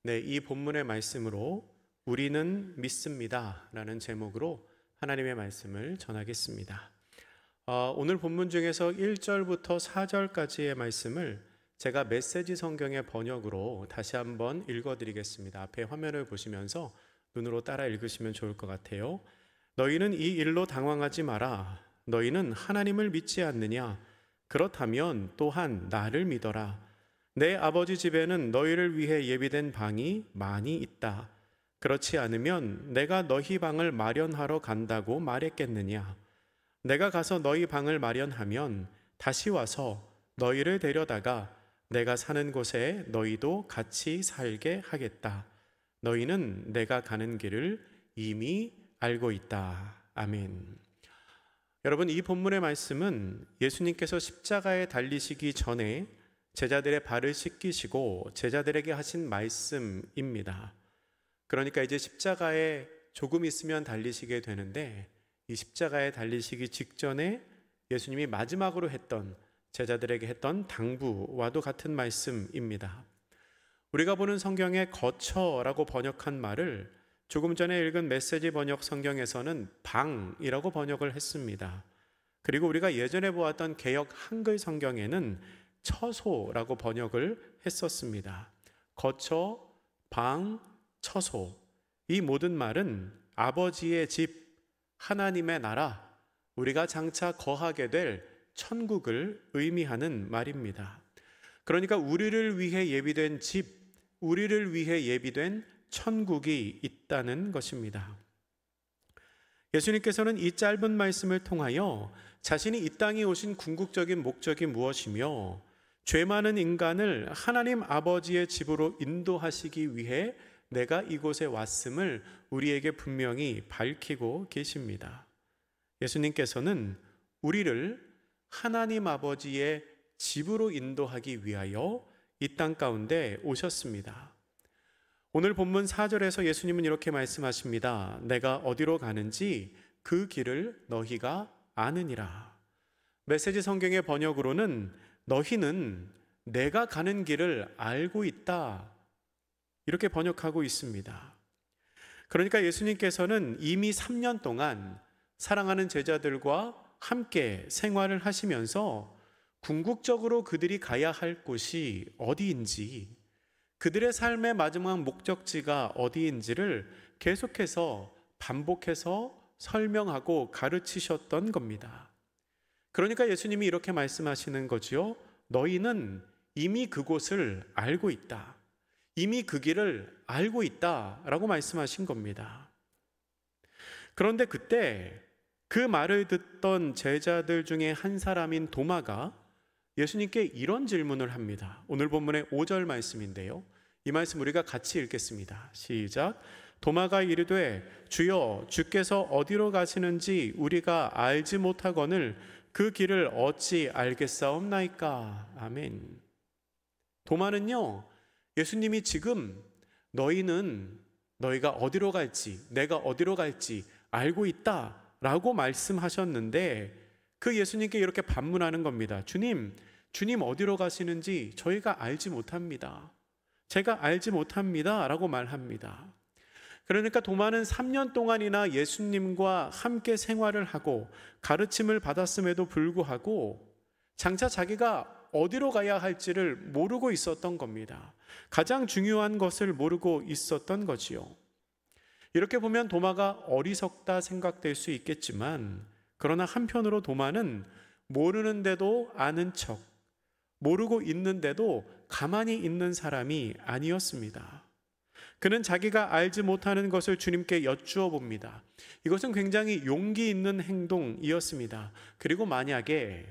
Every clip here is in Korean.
네, 이 본문의 말씀으로 우리는 믿습니다 라는 제목으로 하나님의 말씀을 전하겠습니다. 오늘 본문 중에서 1절부터 4절까지의 말씀을 제가 메시지 성경의 번역으로 다시 한번 읽어드리겠습니다. 앞에 화면을 보시면서 눈으로 따라 읽으시면 좋을 것 같아요. 너희는 이 일로 당황하지 마라. 너희는 하나님을 믿지 않느냐? 그렇다면 또한 나를 믿어라. 내 아버지 집에는 너희를 위해 예비된 방이 많이 있다. 그렇지 않으면 내가 너희 방을 마련하러 간다고 말했겠느냐? 내가 가서 너희 방을 마련하면 다시 와서 너희를 데려다가 내가 사는 곳에 너희도 같이 살게 하겠다. 너희는 내가 가는 길을 이미 알고 있다. 아멘. 여러분, 이 본문의 말씀은 예수님께서 십자가에 달리시기 전에 제자들의 발을 씻기시고 제자들에게 하신 말씀입니다. 그러니까 이제 십자가에 조금 있으면 달리시게 되는데, 이 십자가에 달리시기 직전에 예수님이 마지막으로 했던, 제자들에게 했던 당부와도 같은 말씀입니다. 우리가 보는 성경에 거처라고 번역한 말을 조금 전에 읽은 메시지 번역 성경에서는 방이라고 번역을 했습니다. 그리고 우리가 예전에 보았던 개역 한글 성경에는 처소라고 번역을 했었습니다. 거처, 방, 처소, 이 모든 말은 아버지의 집, 하나님의 나라, 우리가 장차 거하게 될 천국을 의미하는 말입니다. 그러니까 우리를 위해 예비된 집, 우리를 위해 예비된 천국이 있다는 것입니다. 예수님께서는 이 짧은 말씀을 통하여 자신이 이 땅에 오신 궁극적인 목적이 무엇이며 죄 많은 인간을 하나님 아버지의 집으로 인도하시기 위해 내가 이곳에 왔음을 우리에게 분명히 밝히고 계십니다. 예수님께서는 우리를 하나님 아버지의 집으로 인도하기 위하여 이 땅 가운데 오셨습니다. 오늘 본문 4절에서 예수님은 이렇게 말씀하십니다. 내가 어디로 가는지 그 길을 너희가 아느니라. 메시지 성경의 번역으로는 너희는 내가 가는 길을 알고 있다, 이렇게 번역하고 있습니다. 그러니까 예수님께서는 이미 3년 동안 사랑하는 제자들과 함께 생활을 하시면서 궁극적으로 그들이 가야 할 곳이 어디인지, 그들의 삶의 마지막 목적지가 어디인지를 계속해서 반복해서 설명하고 가르치셨던 겁니다. 그러니까 예수님이 이렇게 말씀하시는 거지요. 너희는 이미 그곳을 알고 있다. 이미 그 길을 알고 있다라고 말씀하신 겁니다. 그런데 그때 그 말을 듣던 제자들 중에 한 사람인 도마가 예수님께 이런 질문을 합니다. 오늘 본문의 5절 말씀인데요. 이 말씀 우리가 같이 읽겠습니다. 시작. 도마가 이르되 주여, 주께서 어디로 가시는지 우리가 알지 못하거늘 그 길을 어찌 알겠사옵나이까. 아멘. 도마는요, 예수님이 지금 너희가 어디로 갈지, 내가 어디로 갈지 알고 있다 라고 말씀하셨는데, 그 예수님께 이렇게 반문하는 겁니다. 주님 어디로 가시는지 저희가 알지 못합니다. 제가 알지 못합니다 라고 말합니다. 그러니까 도마는 3년 동안이나 예수님과 함께 생활을 하고 가르침을 받았음에도 불구하고 장차 자기가 어디로 가야 할지를 모르고 있었던 겁니다. 가장 중요한 것을 모르고 있었던 거지요. 이렇게 보면 도마가 어리석다 생각될 수 있겠지만, 그러나 한편으로 도마는 모르는데도 아는 척, 모르고 있는데도 가만히 있는 사람이 아니었습니다. 그는 자기가 알지 못하는 것을 주님께 여쭈어 봅니다. 이것은 굉장히 용기 있는 행동이었습니다. 그리고 만약에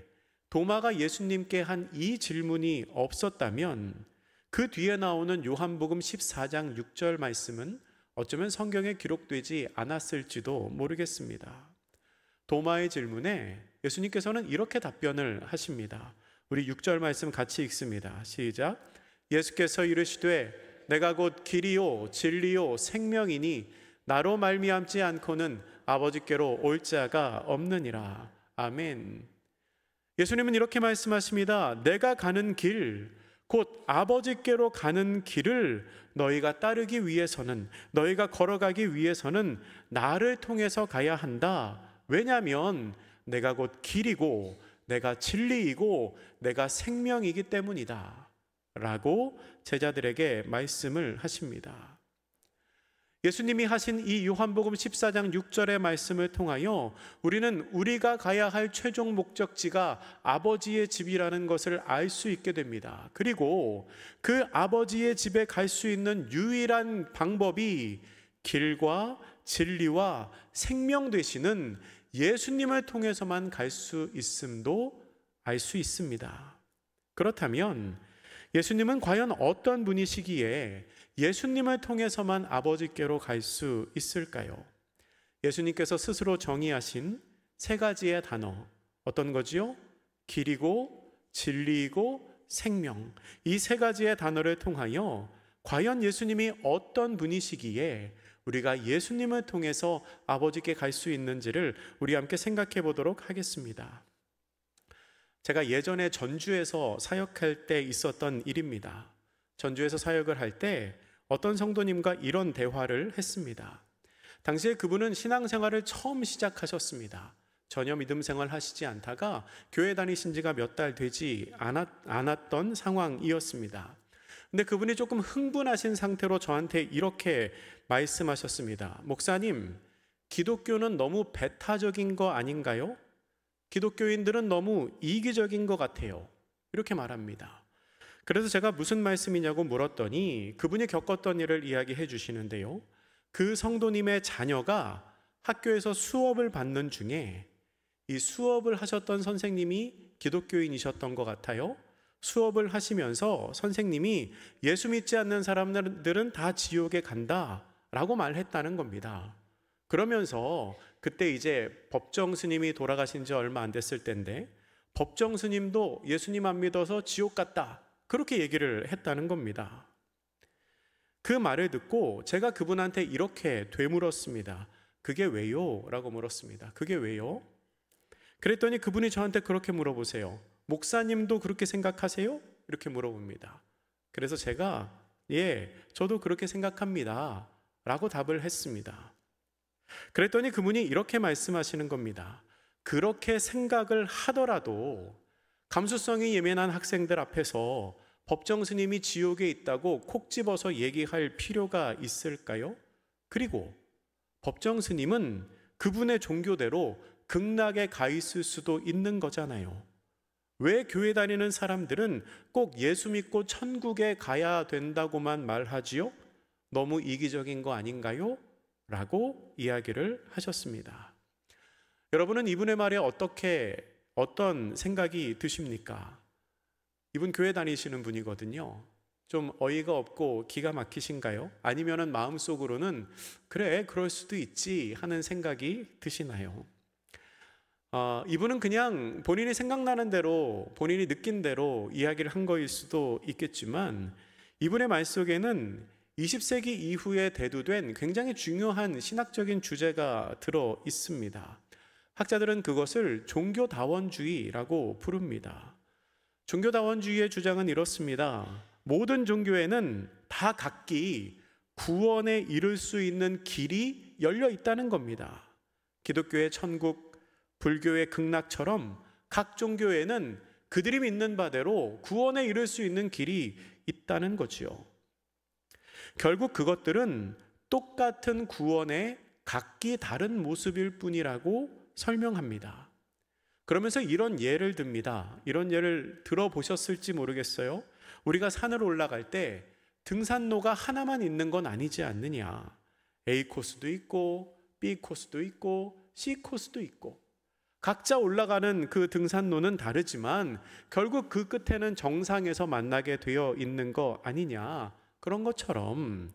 도마가 예수님께 한 이 질문이 없었다면 그 뒤에 나오는 요한복음 14장 6절 말씀은 어쩌면 성경에 기록되지 않았을지도 모르겠습니다. 도마의 질문에 예수님께서는 이렇게 답변을 하십니다. 우리 6절 말씀 같이 읽습니다. 시작. 예수께서 이르시되 내가 곧 길이요 진리요 생명이니 나로 말미암지 않고는 아버지께로 올 자가 없느니라. 아멘. 예수님은 이렇게 말씀하십니다. 내가 가는 길, 곧 아버지께로 가는 길을 너희가 따르기 위해서는, 너희가 걸어가기 위해서는 나를 통해서 가야 한다. 왜냐하면 내가 곧 길이고 내가 진리이고 내가 생명이기 때문이다 라고 제자들에게 말씀을 하십니다. 예수님이 하신 이 요한복음 14장 6절의 말씀을 통하여 우리는 우리가 가야 할 최종 목적지가 아버지의 집이라는 것을 알 수 있게 됩니다. 그리고 그 아버지의 집에 갈 수 있는 유일한 방법이 길과 진리와 생명 되시는 예수님을 통해서만 갈 수 있음도 알 수 있습니다. 그렇다면 예수님은 과연 어떤 분이시기에 예수님을 통해서만 아버지께로 갈 수 있을까요? 예수님께서 스스로 정의하신 세 가지의 단어, 어떤 거지요? 길이고 진리이고 생명. 이 세 가지의 단어를 통하여 과연 예수님이 어떤 분이시기에 우리가 예수님을 통해서 아버지께 갈 수 있는지를 우리 함께 생각해 보도록 하겠습니다. 제가 예전에 전주에서 사역할 때 있었던 일입니다. 전주에서 사역을 할 때 어떤 성도님과 이런 대화를 했습니다. 당시에 그분은 신앙생활을 처음 시작하셨습니다. 전혀 믿음 생활 하시지 않다가 교회 다니신 지가 몇 달 되지 않았던 상황이었습니다. 근데 그분이 조금 흥분하신 상태로 저한테 이렇게 말씀하셨습니다. 목사님, 기독교는 너무 배타적인 거 아닌가요? 기독교인들은 너무 이기적인 것 같아요. 이렇게 말합니다. 그래서 제가 무슨 말씀이냐고 물었더니 그분이 겪었던 일을 이야기해 주시는데요. 그 성도님의 자녀가 학교에서 수업을 받는 중에 이 수업을 하셨던 선생님이 기독교인이셨던 것 같아요. 수업을 하시면서 선생님이 예수 믿지 않는 사람들은 다 지옥에 간다 라고 말했다는 겁니다. 그러면서 그때 이제 법정 스님이 돌아가신 지 얼마 안 됐을 때인데 법정 스님도 예수님 안 믿어서 지옥 갔다 그렇게 얘기를 했다는 겁니다. 그 말을 듣고 제가 그분한테 이렇게 되물었습니다. 그게 왜요? 라고 물었습니다. 그게 왜요? 그랬더니 그분이 저한테 그렇게 물어보세요. 목사님도 그렇게 생각하세요? 이렇게 물어봅니다. 그래서 제가 예, 저도 그렇게 생각합니다 라고 답을 했습니다. 그랬더니 그분이 이렇게 말씀하시는 겁니다. 그렇게 생각을 하더라도 감수성이 예민한 학생들 앞에서 법정 스님이 지옥에 있다고 콕 집어서 얘기할 필요가 있을까요? 그리고 법정 스님은 그분의 종교대로 극락에 가 있을 수도 있는 거잖아요. 왜 교회 다니는 사람들은 꼭 예수 믿고 천국에 가야 된다고만 말하지요? 너무 이기적인 거 아닌가요? 라고 이야기를 하셨습니다. 여러분은 이분의 말에 어떤 생각이 드십니까? 이분 교회 다니시는 분이거든요. 좀 어이가 없고 기가 막히신가요? 아니면은 마음속으로는 그래, 그럴 수도 있지 하는 생각이 드시나요? 이분은 그냥 본인이 생각나는 대로, 본인이 느낀 대로 이야기를 한 거일 수도 있겠지만 이분의 말 속에는 20세기 이후에 대두된 굉장히 중요한 신학적인 주제가 들어 있습니다. 학자들은 그것을 종교다원주의라고 부릅니다. 종교다원주의의 주장은 이렇습니다. 모든 종교에는 다 각기 구원에 이를 수 있는 길이 열려 있다는 겁니다. 기독교의 천국, 불교의 극락처럼 각 종교에는 그들이 믿는 바대로 구원에 이를 수 있는 길이 있다는 거지요. 결국 그것들은 똑같은 구원의 각기 다른 모습일 뿐이라고 설명합니다. 그러면서 이런 예를 듭니다. 이런 예를 들어보셨을지 모르겠어요. 우리가 산을 올라갈 때 등산로가 하나만 있는 건 아니지 않느냐. A 코스도 있고 B 코스도 있고 C 코스도 있고 각자 올라가는 그 등산로는 다르지만 결국 그 끝에는 정상에서 만나게 되어 있는 거 아니냐. 그런 것처럼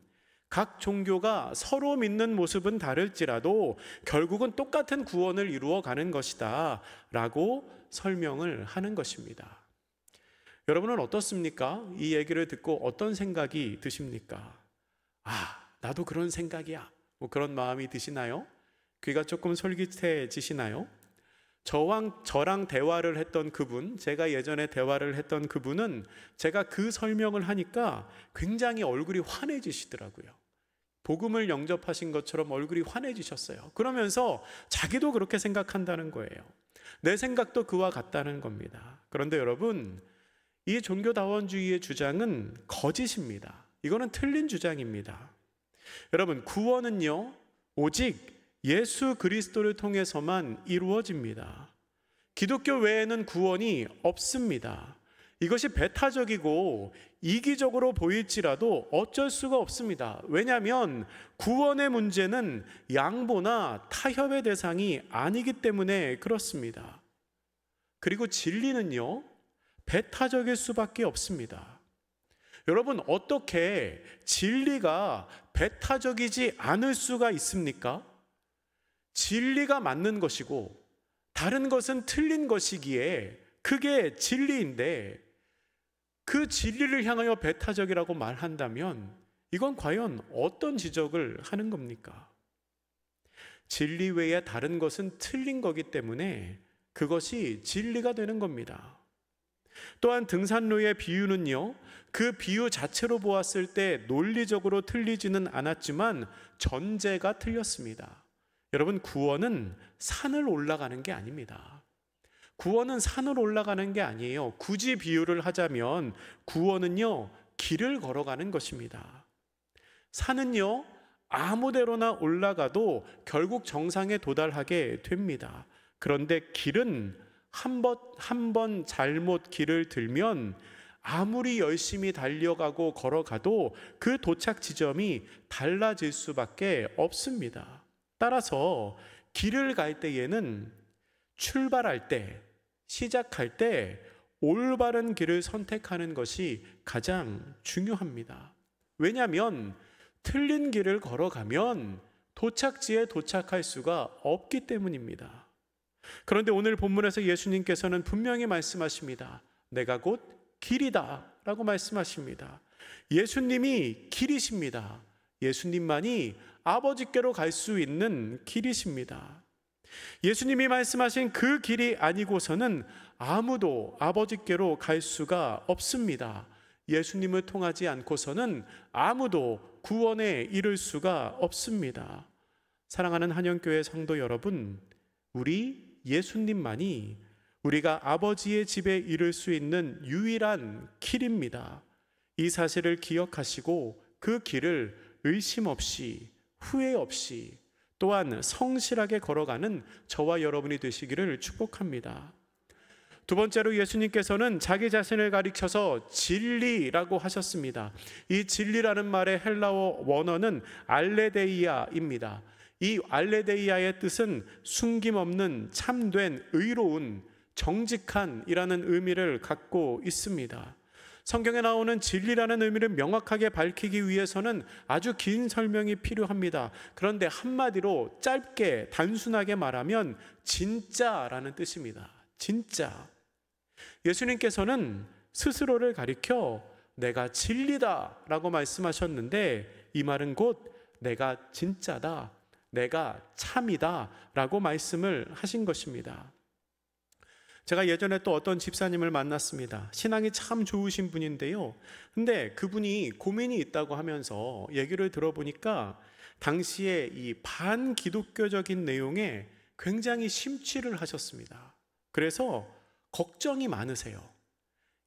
각 종교가 서로 믿는 모습은 다를지라도 결국은 똑같은 구원을 이루어 가는 것이다 라고 설명을 하는 것입니다. 여러분은 어떻습니까? 이 얘기를 듣고 어떤 생각이 드십니까? 나도 그런 생각이야. 그런 마음이 드시나요? 귀가 조금 솔깃해지시나요? 저랑 대화를 했던 그분, 제가 예전에 대화를 했던 그분은 제가 그 설명을 하니까 굉장히 얼굴이 환해지시더라고요. 복음을 영접하신 것처럼 얼굴이 환해지셨어요. 그러면서 자기도 그렇게 생각한다는 거예요. 내 생각도 그와 같다는 겁니다. 그런데 여러분, 이 종교다원주의의 주장은 거짓입니다. 이거는 틀린 주장입니다. 여러분, 구원은요, 오직 예수 그리스도를 통해서만 이루어집니다. 기독교 외에는 구원이 없습니다. 이것이 배타적이고 이기적으로 보일지라도 어쩔 수가 없습니다. 왜냐하면 구원의 문제는 양보나 타협의 대상이 아니기 때문에 그렇습니다. 그리고 진리는요, 배타적일 수밖에 없습니다. 여러분, 어떻게 진리가 배타적이지 않을 수가 있습니까? 진리가 맞는 것이고 다른 것은 틀린 것이기에 그게 진리인데, 그 진리를 향하여 배타적이라고 말한다면 이건 과연 어떤 지적을 하는 겁니까? 진리 외에 다른 것은 틀린 거기 때문에 그것이 진리가 되는 겁니다. 또한 등산로의 비유는요, 그 비유 자체로 보았을 때 논리적으로 틀리지는 않았지만 전제가 틀렸습니다. 여러분, 구원은 산을 올라가는 게 아닙니다. 구원은 산을 올라가는 게 아니에요. 굳이 비유를 하자면 구원은요, 길을 걸어가는 것입니다. 산은요, 아무데로나 올라가도 결국 정상에 도달하게 됩니다. 그런데 길은 한 번 잘못 길을 들면 아무리 열심히 달려가고 걸어가도 그 도착 지점이 달라질 수밖에 없습니다. 따라서 길을 갈 때에는 출발할 때, 시작할 때 올바른 길을 선택하는 것이 가장 중요합니다. 왜냐하면 틀린 길을 걸어가면 도착지에 도착할 수가 없기 때문입니다. 그런데 오늘 본문에서 예수님께서는 분명히 말씀하십니다. 내가 곧 길이다 라고 말씀하십니다. 예수님이 길이십니다. 예수님만이 아버지께로 갈 수 있는 길이십니다. 예수님이 말씀하신 그 길이 아니고서는 아무도 아버지께로 갈 수가 없습니다. 예수님을 통하지 않고서는 아무도 구원에 이를 수가 없습니다. 사랑하는 한영교회 성도 여러분, 우리 예수님만이 우리가 아버지의 집에 이를 수 있는 유일한 길입니다. 이 사실을 기억하시고 그 길을 의심 없이, 후회 없이, 또한 성실하게 걸어가는 저와 여러분이 되시기를 축복합니다. 두 번째로 예수님께서는 자기 자신을 가리켜서 진리라고 하셨습니다. 이 진리라는 말의 헬라어 원어는 알레데이아입니다. 이 알레데이아의 뜻은 숨김없는, 참된, 의로운, 정직한이라는 의미를 갖고 있습니다. 성경에 나오는 진리라는 의미를 명확하게 밝히기 위해서는 아주 긴 설명이 필요합니다. 그런데 한마디로 짧게 단순하게 말하면 진짜라는 뜻입니다. 진짜. 예수님께서는 스스로를 가리켜 내가 진리다 라고 말씀하셨는데, 이 말은 곧 내가 진짜다, 내가 참이다 라고 말씀을 하신 것입니다. 제가 예전에 또 어떤 집사님을 만났습니다. 신앙이 참 좋으신 분인데요. 근데 그분이 고민이 있다고 하면서 얘기를 들어보니까 당시에 이 반기독교적인 내용에 굉장히 심취를 하셨습니다. 그래서 걱정이 많으세요.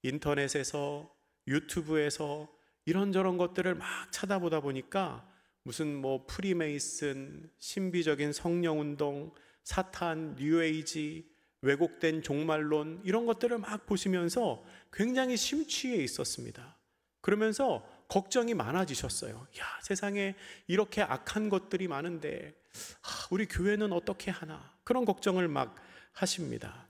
인터넷에서, 유튜브에서 이런저런 것들을 막 찾아보다 보니까 무슨 프리메이슨, 신비적인 성령운동, 사탄, 뉴에이지, 왜곡된 종말론, 이런 것들을 막 보시면서 굉장히 심취해 있었습니다. 그러면서 걱정이 많아지셨어요. 야, 세상에 이렇게 악한 것들이 많은데 우리 교회는 어떻게 하나, 그런 걱정을 막 하십니다.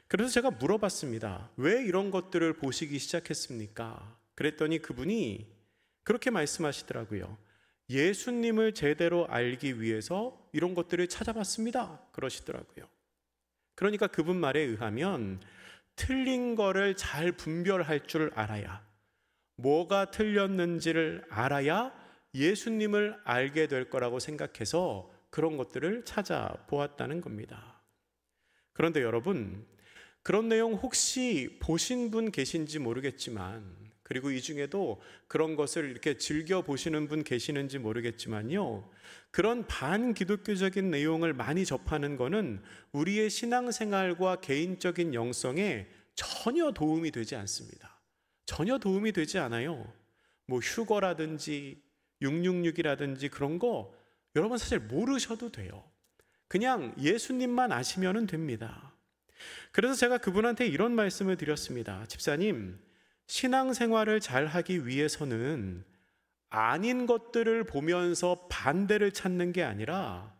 그래서 제가 물어봤습니다. 왜 이런 것들을 보시기 시작했습니까? 그랬더니 그분이 그렇게 말씀하시더라고요. 예수님을 제대로 알기 위해서 이런 것들을 찾아봤습니다, 그러시더라고요. 그러니까 그분 말에 의하면 틀린 거를 잘 분별할 줄 알아야, 뭐가 틀렸는지를 알아야 예수님을 알게 될 거라고 생각해서 그런 것들을 찾아보았다는 겁니다. 그런데 여러분, 그런 내용 혹시 보신 분 계신지 모르겠지만, 그리고 이 중에도 그런 것을 이렇게 즐겨 보시는 분 계시는지 모르겠지만요, 그런 반기독교적인 내용을 많이 접하는 거는 우리의 신앙생활과 개인적인 영성에 전혀 도움이 되지 않습니다. 전혀 도움이 되지 않아요. 뭐 휴거라든지 666이라든지 그런 거 여러분 사실 모르셔도 돼요. 그냥 예수님만 아시면 됩니다. 그래서 제가 그분한테 이런 말씀을 드렸습니다. 집사님, 신앙생활을 잘 하기 위해서는 아닌 것들을 보면서 반대를 찾는 게 아니라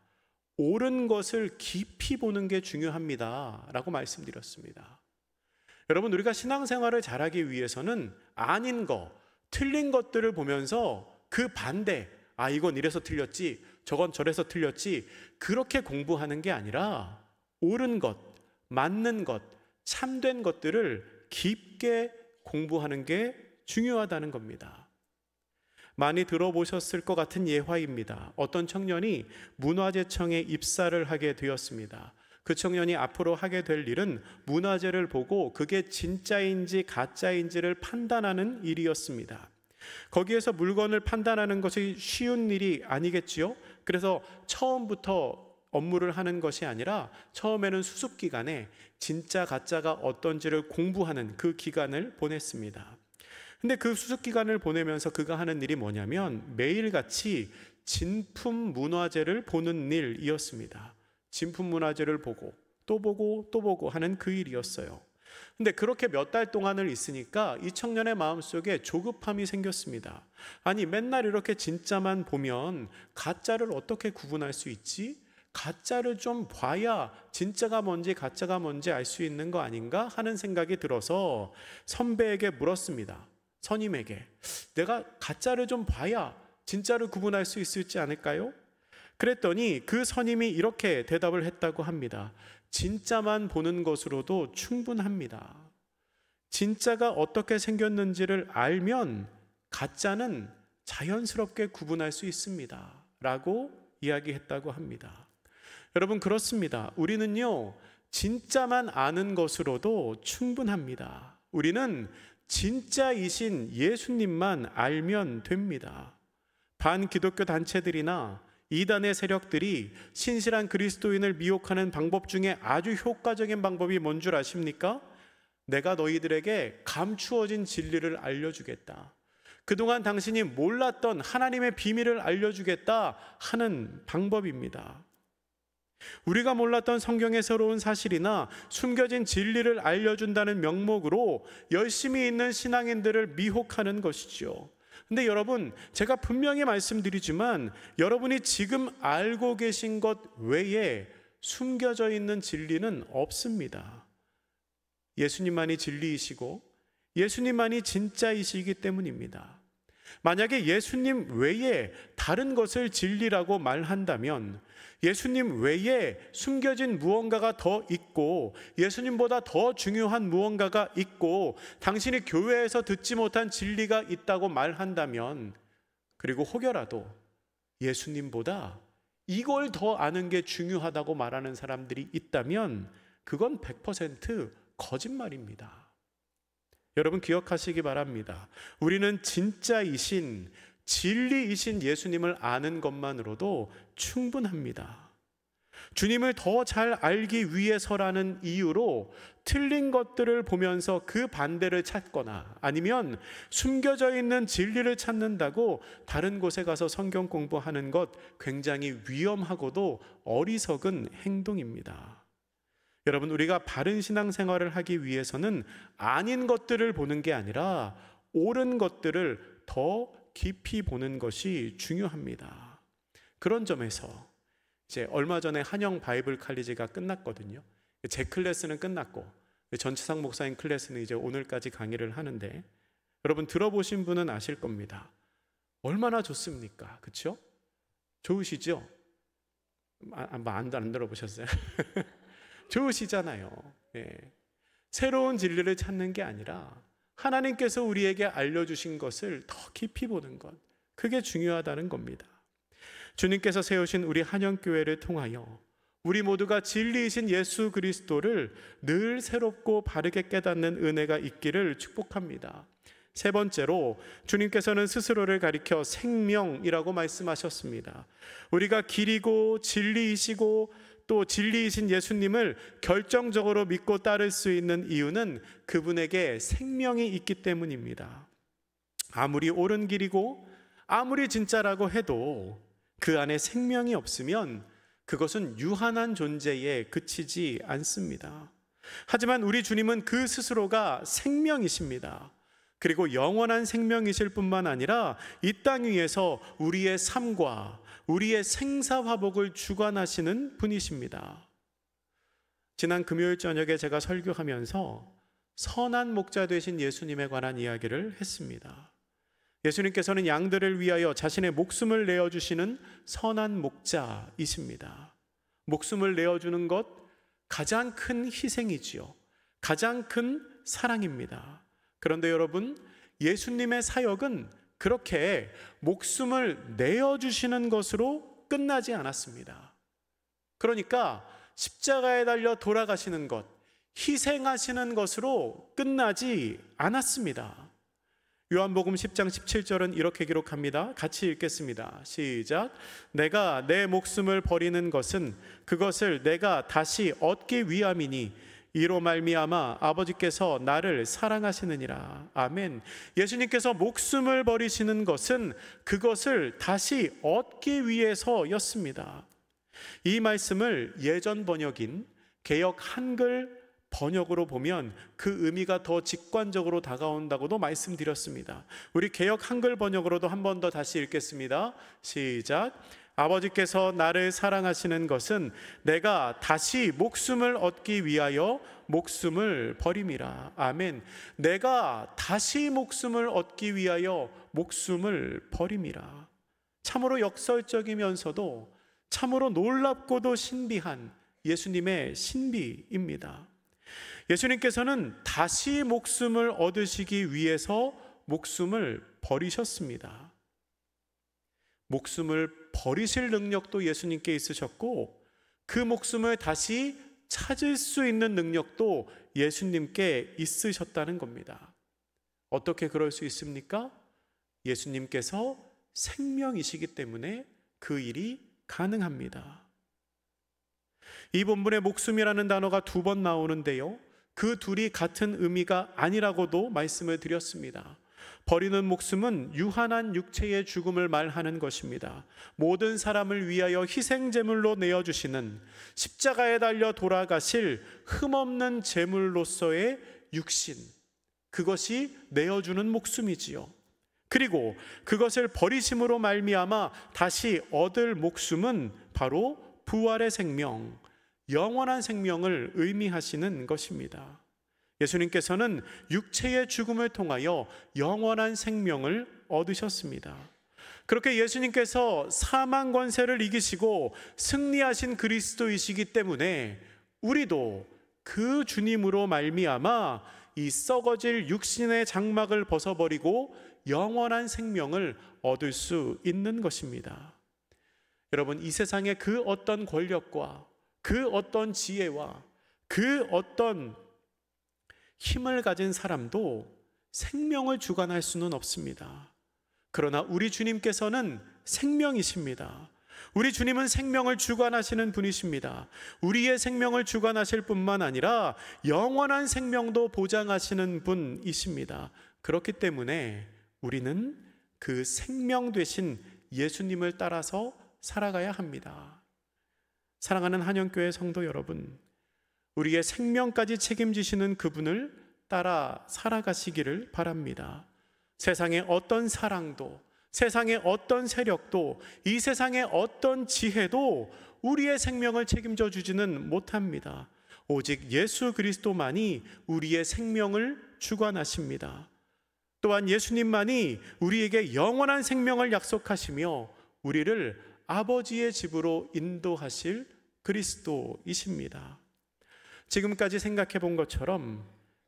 옳은 것을 깊이 보는 게 중요합니다 라고 말씀드렸습니다. 여러분, 우리가 신앙생활을 잘하기 위해서는 아닌 거, 틀린 것들을 보면서 그 반대, 이건 이래서 틀렸지, 저건 저래서 틀렸지, 그렇게 공부하는 게 아니라 옳은 것, 맞는 것, 참된 것들을 깊게 공부하는 게 중요하다는 겁니다. 많이 들어보셨을 것 같은 예화입니다. 어떤 청년이 문화재청에 입사를 하게 되었습니다. 그 청년이 앞으로 하게 될 일은 문화재를 보고 그게 진짜인지 가짜인지를 판단하는 일이었습니다. 거기에서 물건을 판단하는 것이 쉬운 일이 아니겠지요. 그래서 처음부터 업무를 하는 것이 아니라 처음에는 수습 기간에 진짜 가짜가 어떤지를 공부하는 그 기간을 보냈습니다. 근데 그 수습 기간을 보내면서 그가 하는 일이 뭐냐면 매일같이 진품 문화재를 보는 일이었습니다. 진품 문화재를 보고 또 보고 또 보고 하는 그 일이었어요. 근데 그렇게 몇 달 동안을 있으니까 이 청년의 마음속에 조급함이 생겼습니다. 아니, 맨날 이렇게 진짜만 보면 가짜를 어떻게 구분할 수 있지? 가짜를 좀 봐야 진짜가 뭔지 가짜가 뭔지 알 수 있는 거 아닌가 하는 생각이 들어서 선배에게 물었습니다. 선임에게, 내가 가짜를 좀 봐야 진짜를 구분할 수 있을지 않을까요? 그랬더니 그 선임이 이렇게 대답을 했다고 합니다. 진짜만 보는 것으로도 충분합니다. 진짜가 어떻게 생겼는지를 알면 가짜는 자연스럽게 구분할 수 있습니다 라고 이야기했다고 합니다. 여러분, 그렇습니다. 우리는요, 진짜만 아는 것으로도 충분합니다. 우리는 진짜이신 예수님만 알면 됩니다. 반기독교 단체들이나 이단의 세력들이 신실한 그리스도인을 미혹하는 방법 중에 아주 효과적인 방법이 뭔 줄 아십니까? 내가 너희들에게 감추어진 진리를 알려주겠다. 그동안 당신이 몰랐던 하나님의 비밀을 알려주겠다 하는 방법입니다. 우리가 몰랐던 성경의 새로운 사실이나 숨겨진 진리를 알려준다는 명목으로 열심히 있는 신앙인들을 미혹하는 것이죠. 근데 여러분, 제가 분명히 말씀드리지만 여러분이 지금 알고 계신 것 외에 숨겨져 있는 진리는 없습니다. 예수님만이 진리이시고 예수님만이 진짜이시기 때문입니다. 만약에 예수님 외에 다른 것을 진리라고 말한다면, 예수님 외에 숨겨진 무언가가 더 있고 예수님보다 더 중요한 무언가가 있고 당신이 교회에서 듣지 못한 진리가 있다고 말한다면, 그리고 혹여라도 예수님보다 이걸 더 아는 게 중요하다고 말하는 사람들이 있다면 그건 100% 거짓말입니다. 여러분, 기억하시기 바랍니다. 우리는 진짜이신, 진리이신 예수님을 아는 것만으로도 충분합니다. 주님을 더 잘 알기 위해서라는 이유로 틀린 것들을 보면서 그 반대를 찾거나 아니면 숨겨져 있는 진리를 찾는다고 다른 곳에 가서 성경 공부하는 것, 굉장히 위험하고도 어리석은 행동입니다. 여러분, 우리가 바른 신앙생활을 하기 위해서는 아닌 것들을 보는 게 아니라 옳은 것들을 더 깊이 보는 것이 중요합니다. 그런 점에서 이제 얼마 전에 한영 바이블 칼리지가 끝났거든요. 제 클래스는 끝났고 전치상 목사님 클래스는 이제 오늘까지 강의를 하는데, 여러분 들어보신 분은 아실 겁니다. 얼마나 좋습니까? 그렇죠? 좋으시죠? 안 들어보셨어요? 좋으시잖아요. 네. 새로운 진리를 찾는 게 아니라 하나님께서 우리에게 알려주신 것을 더 깊이 보는 것, 그게 중요하다는 겁니다. 주님께서 세우신 우리 한영교회를 통하여 우리 모두가 진리이신 예수 그리스도를 늘 새롭고 바르게 깨닫는 은혜가 있기를 축복합니다. 세 번째로 주님께서는 스스로를 가리켜 생명이라고 말씀하셨습니다. 우리가 길이고 진리이시고 또 진리이신 예수님을 결정적으로 믿고 따를 수 있는 이유는 그분에게 생명이 있기 때문입니다. 아무리 옳은 길이고 아무리 진짜라고 해도 그 안에 생명이 없으면 그것은 유한한 존재에 그치지 않습니다. 하지만 우리 주님은 그 스스로가 생명이십니다. 그리고 영원한 생명이실 뿐만 아니라 이 땅 위에서 우리의 삶과 우리의 생사화복을 주관하시는 분이십니다. 지난 금요일 저녁에 제가 설교하면서 선한 목자 되신 예수님에 관한 이야기를 했습니다. 예수님께서는 양들을 위하여 자신의 목숨을 내어주시는 선한 목자이십니다. 목숨을 내어주는 것 가장 큰 희생이지요. 가장 큰 사랑입니다. 그런데 여러분, 예수님의 사역은 그렇게 목숨을 내어주시는 것으로 끝나지 않았습니다. 그러니까 십자가에 달려 돌아가시는 것, 희생하시는 것으로 끝나지 않았습니다. 요한복음 10장 17절은 이렇게 기록합니다. 같이 읽겠습니다. 시작. 내가 내 목숨을 버리는 것은 그것을 내가 다시 얻기 위함이니 이로 말미암아 아버지께서 나를 사랑하시느니라. 아멘. 예수님께서 목숨을 버리시는 것은 그것을 다시 얻기 위해서였습니다. 이 말씀을 예전 번역인 개역 한글 번역으로 보면 그 의미가 더 직관적으로 다가온다고도 말씀드렸습니다. 우리 개역 한글 번역으로도 한 번 더 다시 읽겠습니다. 시작. 아버지께서 나를 사랑하시는 것은 내가 다시 목숨을 얻기 위하여 목숨을 버림이라. 아멘. 내가 다시 목숨을 얻기 위하여 목숨을 버림이라. 참으로 역설적이면서도 참으로 놀랍고도 신비한 예수님의 신비입니다. 예수님께서는 다시 목숨을 얻으시기 위해서 목숨을 버리셨습니다. 목숨을 버리실 능력도 예수님께 있으셨고 그 목숨을 다시 찾을 수 있는 능력도 예수님께 있으셨다는 겁니다. 어떻게 그럴 수 있습니까? 예수님께서 생명이시기 때문에 그 일이 가능합니다. 이 본문에 목숨이라는 단어가 2번 나오는데요, 그 둘이 같은 의미가 아니라고도 말씀을 드렸습니다. 버리는 목숨은 유한한 육체의 죽음을 말하는 것입니다. 모든 사람을 위하여 희생제물로 내어주시는 십자가에 달려 돌아가실 흠없는 제물로서의 육신, 그것이 내어주는 목숨이지요. 그리고 그것을 버리심으로 말미암아 다시 얻을 목숨은 바로 부활의 생명, 영원한 생명을 의미하시는 것입니다. 예수님께서는 육체의 죽음을 통하여 영원한 생명을 얻으셨습니다. 그렇게 예수님께서 사망 권세를 이기시고 승리하신 그리스도이시기 때문에 우리도 그 주님으로 말미암아 이 썩어질 육신의 장막을 벗어버리고 영원한 생명을 얻을 수 있는 것입니다. 여러분, 이 세상의 그 어떤 권력과 그 어떤 지혜와 그 어떤 힘을 가진 사람도 생명을 주관할 수는 없습니다. 그러나 우리 주님께서는 생명이십니다. 우리 주님은 생명을 주관하시는 분이십니다. 우리의 생명을 주관하실 뿐만 아니라 영원한 생명도 보장하시는 분이십니다. 그렇기 때문에 우리는 그 생명 되신 예수님을 따라서 살아가야 합니다. 사랑하는 한영교회 성도 여러분, 우리의 생명까지 책임지시는 그분을 따라 살아가시기를 바랍니다. 세상의 어떤 사랑도, 세상의 어떤 세력도, 이 세상의 어떤 지혜도 우리의 생명을 책임져 주지는 못합니다. 오직 예수 그리스도만이 우리의 생명을 주관하십니다. 또한 예수님만이 우리에게 영원한 생명을 약속하시며 우리를 아버지의 집으로 인도하실 그리스도이십니다. 지금까지 생각해 본 것처럼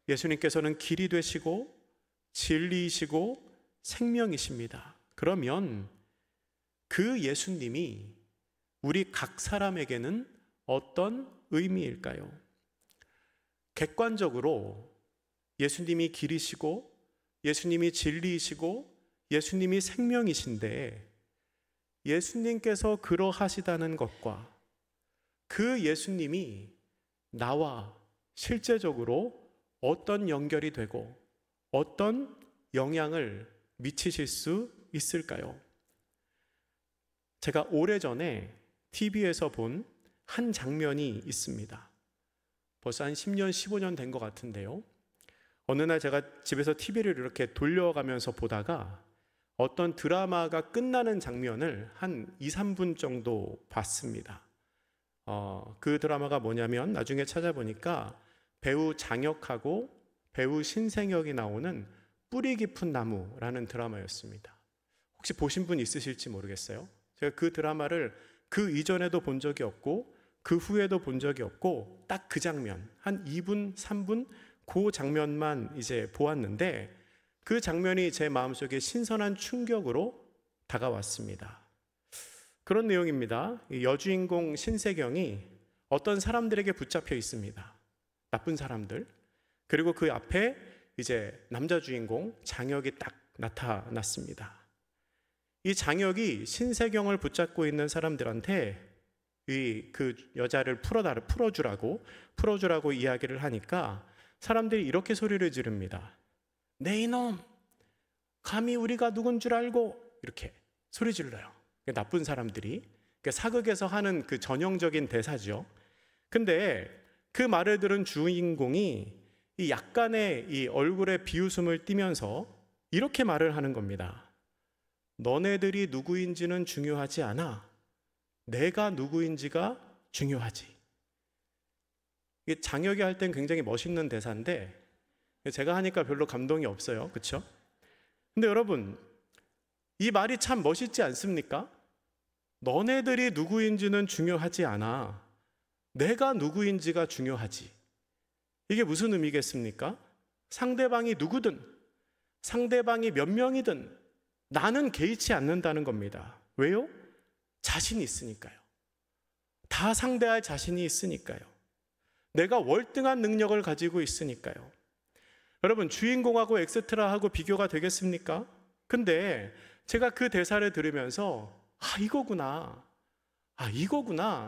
예수님께서는 길이 되시고 진리이시고 생명이십니다. 그러면 그 예수님이 우리 각 사람에게는 어떤 의미일까요? 객관적으로 예수님이 길이시고 예수님이 진리이시고 예수님이 생명이신데 예수님께서 그러하시다는 것과 그 예수님이 나와 실제적으로 어떤 연결이 되고 어떤 영향을 미치실 수 있을까요? 제가 오래전에 TV에서 본 한 장면이 있습니다. 벌써 한 10년, 15년 된 것 같은데요. 어느 날 제가 집에서 TV를 이렇게 돌려가면서 보다가 어떤 드라마가 끝나는 장면을 한 2, 3분 정도 봤습니다. 그 드라마가 뭐냐면 나중에 찾아보니까 배우 장혁하고 배우 신생혁이 나오는 뿌리 깊은 나무라는 드라마였습니다. 혹시 보신 분 있으실지 모르겠어요. 제가 그 드라마를 그 이전에도 본 적이 없고 그 후에도 본 적이 없고 딱 그 장면 한 2분, 3분 그 장면만 이제 보았는데 그 장면이 제 마음속에 신선한 충격으로 다가왔습니다. 그런 내용입니다. 여주인공 신세경이 어떤 사람들에게 붙잡혀 있습니다. 나쁜 사람들. 그리고 그 앞에 이제 남자 주인공 장혁이 딱 나타났습니다. 이 장혁이 신세경을 붙잡고 있는 사람들한테 그 여자를 풀어주라고 이야기를 하니까 사람들이 이렇게 소리를 지릅니다. 네 이놈, 감히 우리가 누군 줄 알고, 이렇게 소리 질러요. 나쁜 사람들이. 사극에서 하는 그 전형적인 대사죠. 근데 그 말을 들은 주인공이 이 약간의 이 얼굴에 비웃음을 띠면서 이렇게 말을 하는 겁니다. 너네들이 누구인지는 중요하지 않아. 내가 누구인지가 중요하지. 이게 장혁이 할 땐 굉장히 멋있는 대사인데 제가 하니까 별로 감동이 없어요. 그렇죠? 근데 여러분, 이 말이 참 멋있지 않습니까? 너네들이 누구인지는 중요하지 않아. 내가 누구인지가 중요하지. 이게 무슨 의미겠습니까? 상대방이 누구든, 상대방이 몇 명이든 나는 개의치 않는다는 겁니다. 왜요? 자신이 있으니까요. 다 상대할 자신이 있으니까요. 내가 월등한 능력을 가지고 있으니까요. 여러분, 주인공하고 엑스트라하고 비교가 되겠습니까? 근데 제가 그 대사를 들으면서 이거구나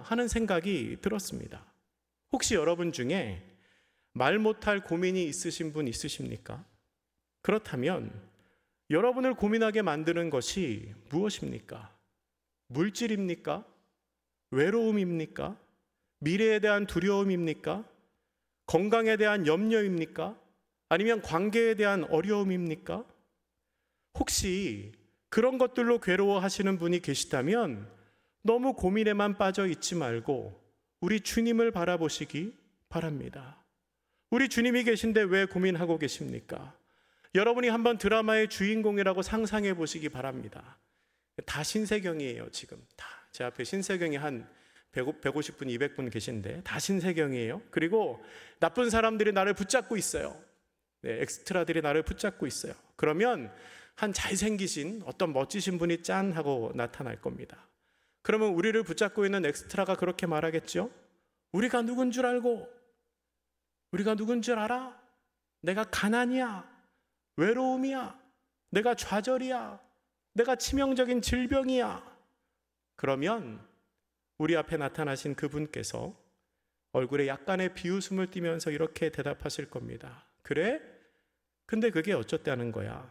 하는 생각이 들었습니다. 혹시 여러분 중에 말 못할 고민이 있으신 분 있으십니까? 그렇다면 여러분을 고민하게 만드는 것이 무엇입니까? 물질입니까? 외로움입니까? 미래에 대한 두려움입니까? 건강에 대한 염려입니까? 아니면 관계에 대한 어려움입니까? 혹시 그런 것들로 괴로워하시는 분이 계시다면 너무 고민에만 빠져 있지 말고 우리 주님을 바라보시기 바랍니다. 우리 주님이 계신데 왜 고민하고 계십니까? 여러분이 한번 드라마의 주인공이라고 상상해 보시기 바랍니다. 다 신세경이에요. 지금 다 제 앞에 신세경이 한 150분, 200분 계신데 다 신세경이에요. 그리고 나쁜 사람들이 나를 붙잡고 있어요. 네, 엑스트라들이 나를 붙잡고 있어요. 그러면 한 잘생기신 어떤 멋지신 분이 짠 하고 나타날 겁니다. 그러면 우리를 붙잡고 있는 엑스트라가 그렇게 말하겠죠? 우리가 누군 줄 알고, 우리가 누군 줄 알아? 내가 가난이야, 외로움이야, 내가 좌절이야, 내가 치명적인 질병이야. 그러면 우리 앞에 나타나신 그분께서 얼굴에 약간의 비웃음을 띠면서 이렇게 대답하실 겁니다. 그래? 근데 그게 어쩌다는 거야?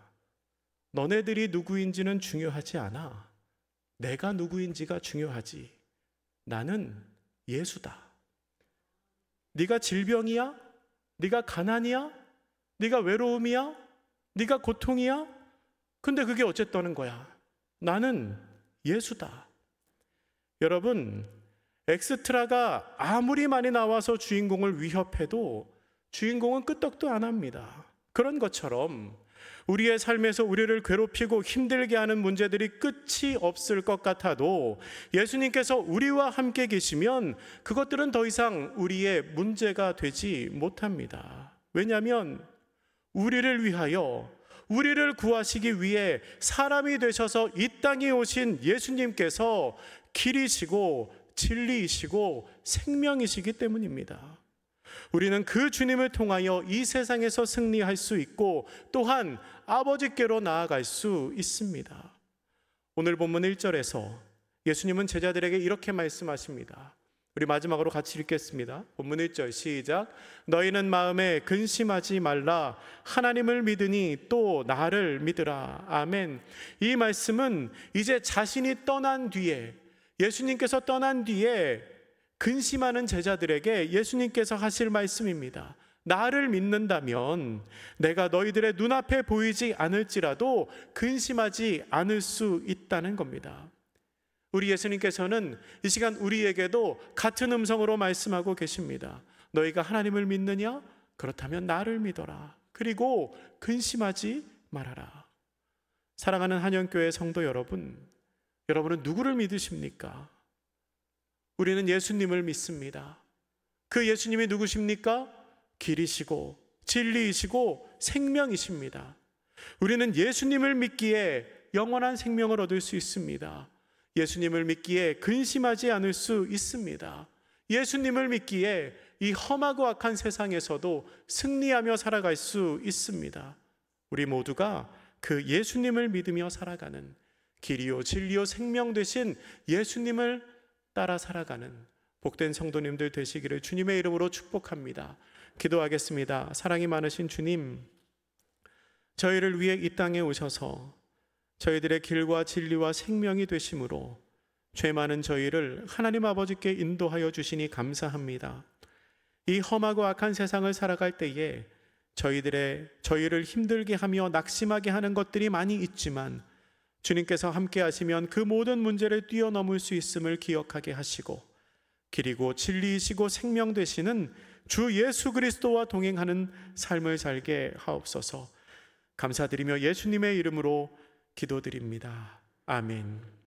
너네들이 누구인지는 중요하지 않아. 내가 누구인지가 중요하지. 나는 예수다. 네가 질병이야? 네가 가난이야? 네가 외로움이야? 네가 고통이야? 근데 그게 어쨌다는 거야? 나는 예수다. 여러분, 엑스트라가 아무리 많이 나와서 주인공을 위협해도 주인공은 끄떡도 안 합니다. 그런 것처럼 우리의 삶에서 우리를 괴롭히고 힘들게 하는 문제들이 끝이 없을 것 같아도 예수님께서 우리와 함께 계시면 그것들은 더 이상 우리의 문제가 되지 못합니다. 왜냐하면 우리를 위하여, 우리를 구하시기 위해 사람이 되셔서 이 땅에 오신 예수님께서 길이시고 진리이시고 생명이시기 때문입니다. 우리는 그 주님을 통하여 이 세상에서 승리할 수 있고 또한 아버지께로 나아갈 수 있습니다. 오늘 본문 1절에서 예수님은 제자들에게 이렇게 말씀하십니다. 우리 마지막으로 같이 읽겠습니다. 본문 1절 시작. 너희는 마음에 근심하지 말라. 하나님을 믿으니 또 나를 믿으라. 아멘. 이 말씀은 이제 자신이 떠난 뒤에, 예수님께서 떠난 뒤에 근심하는 제자들에게 예수님께서 하실 말씀입니다. 나를 믿는다면 내가 너희들의 눈앞에 보이지 않을지라도 근심하지 않을 수 있다는 겁니다. 우리 예수님께서는 이 시간 우리에게도 같은 음성으로 말씀하고 계십니다. 너희가 하나님을 믿느냐? 그렇다면 나를 믿어라. 그리고 근심하지 말아라. 사랑하는 한영교회 성도 여러분, 여러분은 누구를 믿으십니까? 우리는 예수님을 믿습니다. 그 예수님이 누구십니까? 길이시고 진리이시고 생명이십니다. 우리는 예수님을 믿기에 영원한 생명을 얻을 수 있습니다. 예수님을 믿기에 근심하지 않을 수 있습니다. 예수님을 믿기에 이 험하고 악한 세상에서도 승리하며 살아갈 수 있습니다. 우리 모두가 그 예수님을 믿으며 살아가는, 길이요 진리요 생명 되신 예수님을 따라 살아가는 복된 성도님들 되시기를 주님의 이름으로 축복합니다. 기도하겠습니다. 사랑이 많으신 주님, 저희를 위해 이 땅에 오셔서 저희들의 길과 진리와 생명이 되심으로 죄 많은 저희를 하나님 아버지께 인도하여 주시니 감사합니다. 이 험하고 악한 세상을 살아갈 때에 저희를 힘들게 하며 낙심하게 하는 것들이 많이 있지만 주님께서 함께 하시면 그 모든 문제를 뛰어넘을 수 있음을 기억하게 하시고, 길이고 진리이시고 생명 되시는 주 예수 그리스도와 동행하는 삶을 살게 하옵소서. 감사드리며 예수님의 이름으로 기도드립니다. 아멘.